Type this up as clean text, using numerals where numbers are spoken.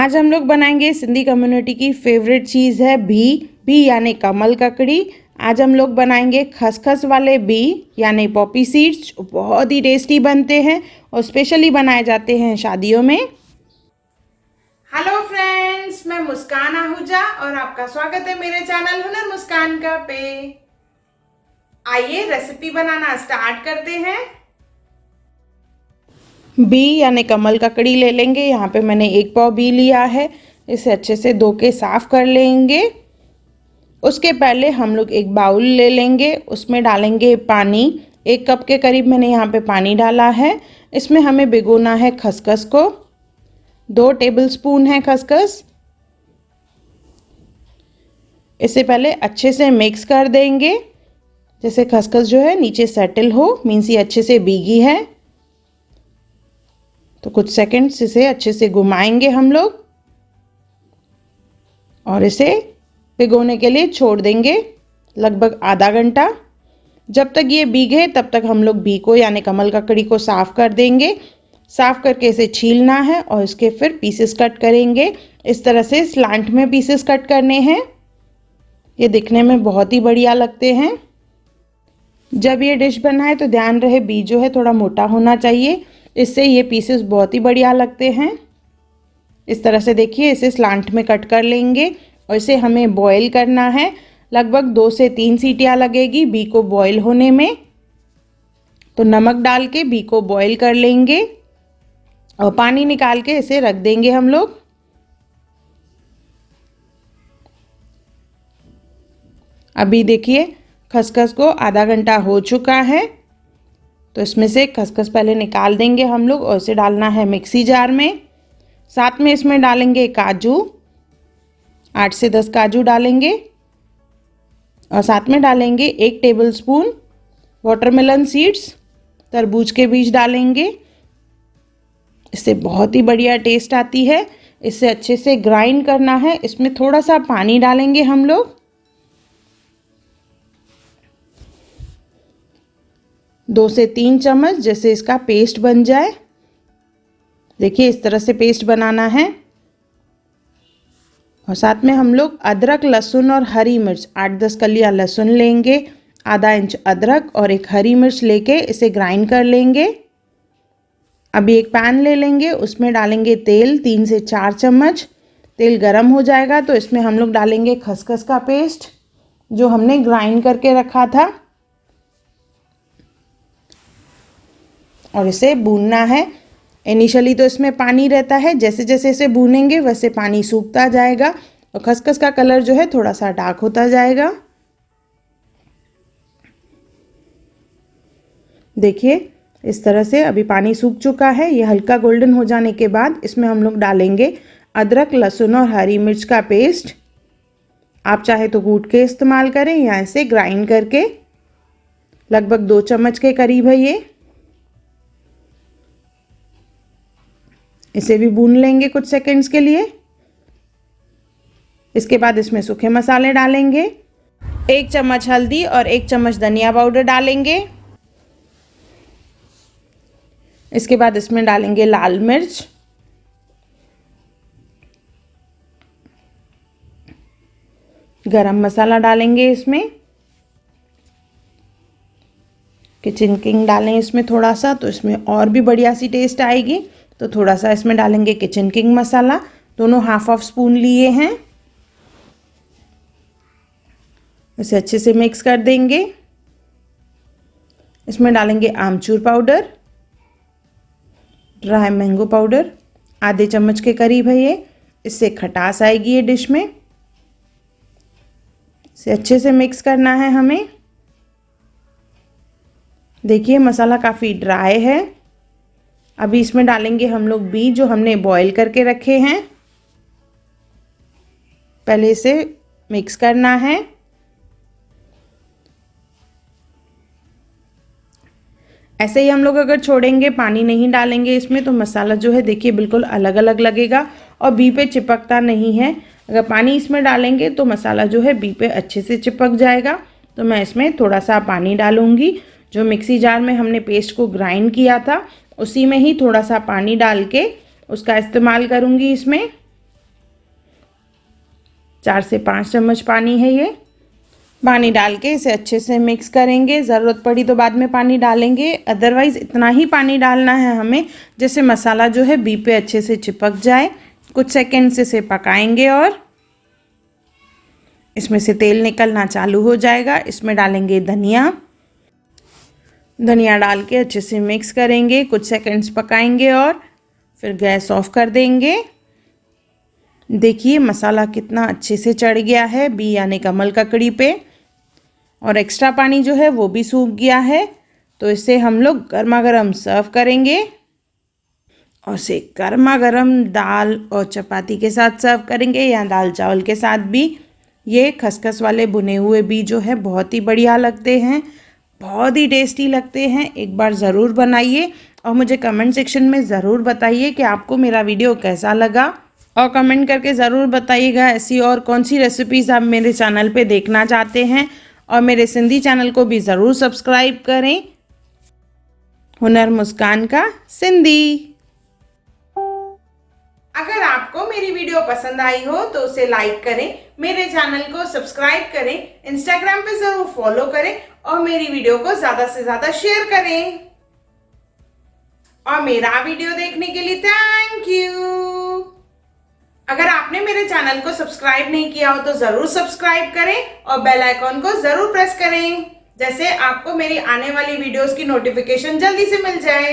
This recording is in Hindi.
आज हम लोग बनाएंगे सिंधी कम्युनिटी की फेवरेट चीज़ है भी यानी कमल ककड़ी। आज हम लोग बनाएंगे खसखस वाले भी यानी पॉपी सीड्स, बहुत ही टेस्टी बनते हैं और स्पेशली बनाए जाते हैं शादियों में। हेलो फ्रेंड्स, मैं मुस्कान आहूजा और आपका स्वागत है मेरे चैनल हुनर मुस्कान का पे। आइए रेसिपी बनाना स्टार्ट करते हैं। बी यानी कमल ककड़ी ले लेंगे। यहाँ पे मैंने 1 पाव बी लिया है। इसे अच्छे से धो के साफ कर लेंगे। उसके पहले हम लोग एक बाउल ले लेंगे, उसमें डालेंगे पानी। 1 कप के करीब मैंने यहाँ पे पानी डाला है। इसमें हमें भिगोना है खसखस को। 2 टेबलस्पून है खसखस। इससे पहले अच्छे से मिक्स कर देंगे, जैसे खसखस जो है नीचे सेटल हो, मीन्स ये अच्छे से भीगी है। तो कुछ सेकंड्स इसे अच्छे से घुमाएंगे हम लोग और इसे भिगोने के लिए छोड़ देंगे लगभग आधा घंटा। जब तक ये भीगे तब तक हम लोग बी को यानी कमल ककड़ी को साफ़ कर देंगे। साफ़ करके इसे छीलना है और इसके फिर पीसेस कट करेंगे। इस तरह से स्लांट में पीसेस कट करने हैं। ये दिखने में बहुत ही बढ़िया लगते हैं। जब ये डिश बनाए तो ध्यान रहे बी जो है थोड़ा मोटा होना चाहिए, इससे ये पीसेस बहुत ही बढ़िया लगते हैं। इस तरह से देखिए इसे स्लांट में कट कर लेंगे और इसे हमें बॉईल करना है। लगभग 2 से 3 सीटियाँ लगेगी बी को बॉईल होने में। तो नमक डाल के बी को बॉईल कर लेंगे और पानी निकाल के इसे रख देंगे हम लोग। अभी देखिए खसखस को आधा घंटा हो चुका है, तो इसमें से खसखस पहले निकाल देंगे हम लोग और इसे डालना है मिक्सी जार में। साथ में इसमें डालेंगे काजू, 8 से 10 काजू डालेंगे और साथ में डालेंगे 1 टेबलस्पून वाटरमेलन सीड्स, तरबूज के बीज डालेंगे। इससे बहुत ही बढ़िया टेस्ट आती है। इसे अच्छे से ग्राइंड करना है। इसमें थोड़ा सा पानी डालेंगे हम लोग, 2 से 3 चम्मच, जैसे इसका पेस्ट बन जाए। देखिए इस तरह से पेस्ट बनाना है। और साथ में हम लोग अदरक, लहसुन और हरी मिर्च 8-10 कलियां लहसुन लेंगे, आधा इंच अदरक और 1 हरी मिर्च लेके इसे ग्राइंड कर लेंगे। अभी एक पैन ले लेंगे, उसमें डालेंगे तेल 3 से 4 चम्मच। तेल गरम हो जाएगा तो इसमें हम लोग डालेंगे खसखस का पेस्ट जो हमने ग्राइंड करके रखा था और इसे भूनना है। इनिशियली तो इसमें पानी रहता है, जैसे जैसे इसे भूनेंगे वैसे पानी सूखता जाएगा और खसखस का कलर जो है थोड़ा सा डार्क होता जाएगा। देखिए इस तरह से अभी पानी सूख चुका है। ये हल्का गोल्डन हो जाने के बाद इसमें हम लोग डालेंगे अदरक, लहसुन और हरी मिर्च का पेस्ट। आप चाहे तो कूट के इस्तेमाल करें या इसे ग्राइंड करके। लगभग 2 चम्मच के करीब है ये। इसे भी भून लेंगे कुछ सेकंड्स के लिए। इसके बाद इसमें सूखे मसाले डालेंगे। 1 चम्मच हल्दी और 1 चम्मच धनिया पाउडर डालेंगे। इसके बाद इसमें डालेंगे लाल मिर्च, गरम मसाला डालेंगे। इसमें किचन किंग डालें इसमें थोड़ा सा, तो इसमें और भी बढ़िया सी टेस्ट आएगी। तो थोड़ा सा इसमें डालेंगे किचन किंग मसाला, दोनों हाफ स्पून लिए हैं। इसे अच्छे से मिक्स कर देंगे। इसमें डालेंगे आमचूर पाउडर, ड्राई मैंगो पाउडर, आधे चम्मच के करीब है ये। इससे खटास आएगी ये डिश में। इसे अच्छे से मिक्स करना है हमें। देखिए मसाला काफ़ी ड्राई है। अभी इसमें डालेंगे हम लोग बी जो हमने बॉईल करके रखे हैं। पहले इसे मिक्स करना है। ऐसे ही हम लोग अगर छोड़ेंगे, पानी नहीं डालेंगे इसमें, तो मसाला जो है देखिए बिल्कुल अलग अलग लगेगा और बी पे चिपकता नहीं है। अगर पानी इसमें डालेंगे तो मसाला जो है बी पे अच्छे से चिपक जाएगा। तो मैं इसमें थोड़ा सा पानी डालूंगी। जो मिक्सी जार में हमने पेस्ट को ग्राइंड किया था उसी में ही थोड़ा सा पानी डाल के उसका इस्तेमाल करूँगी इसमें। 4 से 5 चम्मच पानी है ये। पानी डाल के इसे अच्छे से मिक्स करेंगे। ज़रूरत पड़ी तो बाद में पानी डालेंगे, अदरवाइज़ इतना ही पानी डालना है हमें जैसे मसाला जो है बी पे अच्छे से चिपक जाए। कुछ सेकंड से इसे पकाएंगे और इसमें से तेल निकलना चालू हो जाएगा। इसमें डालेंगे धनिया। धनिया डाल के अच्छे से मिक्स करेंगे, कुछ सेकंड्स पकाएंगे और फिर गैस ऑफ कर देंगे। देखिए मसाला कितना अच्छे से चढ़ गया है बी यानी कमल ककड़ी पे, और एक्स्ट्रा पानी जो है वो भी सूख गया है। तो इसे हम लोग गर्मा गर्म सर्व करेंगे और इसे गर्मा गर्म दाल और चपाती के साथ सर्व करेंगे या दाल चावल के साथ भी। ये खसखस वाले भुने हुए बी जो है बहुत ही बढ़िया लगते हैं, बहुत ही टेस्टी लगते हैं। एक बार ज़रूर बनाइए और मुझे कमेंट सेक्शन में ज़रूर बताइए कि आपको मेरा वीडियो कैसा लगा, और कमेंट करके ज़रूर बताइएगा ऐसी और कौन सी रेसिपीज़ आप मेरे चैनल पे देखना चाहते हैं। और मेरे सिंधी चैनल को भी ज़रूर सब्सक्राइब करें, हुनर मुस्कान का सिंधी। अगर आपको मेरी वीडियो पसंद आई हो तो उसे लाइक करें, मेरे चैनल को सब्सक्राइब करें, इंस्टाग्राम पे ज़रूर फॉलो करें और मेरी वीडियो को ज़्यादा से ज़्यादा शेयर करें। और मेरा वीडियो देखने के लिए थैंक यू। अगर आपने मेरे चैनल को सब्सक्राइब नहीं किया हो तो ज़रूर सब्सक्राइब करें और बेल आइकॉन को ज़रूर प्रेस करें, जैसे आपको मेरी आने वाली वीडियोस की नोटिफिकेशन जल्दी से मिल जाए।